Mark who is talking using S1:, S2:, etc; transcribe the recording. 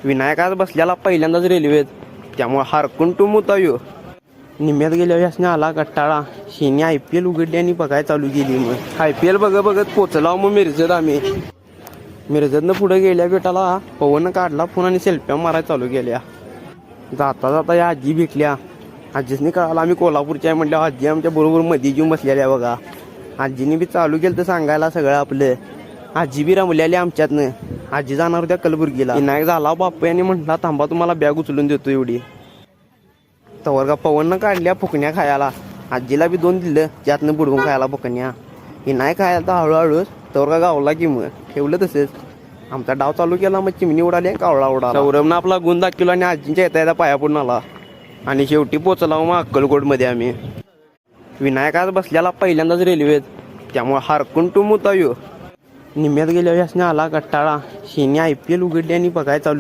S1: विनायक आज बसल्याला पहिल्यांदाच रेल्वेत, त्यामुळे हारकून टू मुतायो. निम्यात गेल्यावर यासने आला कट्टाळा. शेनी IPL उघडली आणि बघायला चालू केली. मग IPL बघत पोचला मग मिरजत. आम्ही मिरजतनं पुढे गेल्या बेटाला पवन काढला फोन आणि सेल्फ्या मारायला चालू केल्या. जाता जाता या आजी भेटल्या. आजीसनी कळाला आम्ही कोल्हापूरच्या आहे म्हटल्यावर आजी आमच्या बरोबर मध्ये येऊन बसलेल्या बघा. आजीने बी चालू केलं तर सांगायला सगळं आपलं. आजी बी रमलेली आमच्यातनं. आजी जाणार होत्या कलबुर्गीला. विनायक झाला बाप्पा आणि म्हटला थांबा तुम्हाला बॅग उचलून देतो एवढी. तवर का पवननं काढल्या फुकण्या खायला. आजीला बी 2 दिलं त्यातनं बुडवून खायला फुकण्या. विनायक खायला तर हळूहळूच तवर का गावला की मग ठेवलं तसंच. आमचा डाव चालू केला मग चिमणी उडाली आणि कावळा उडाला. सौरभनं आपला गुण दाखवला आणि आजींच्या येता पाया पडून आला. आणि शेवटी पोचला मग अक्कलकोटमध्ये आम्ही. विनायक आज बसल्याला पहिल्यांदाच रेल्वेत, त्यामुळे हारकून टू मुतायो. निम्यात गेल्यावर यासने आला कट्टाळा. शेनी IPL उघडली आणि बघायला चालू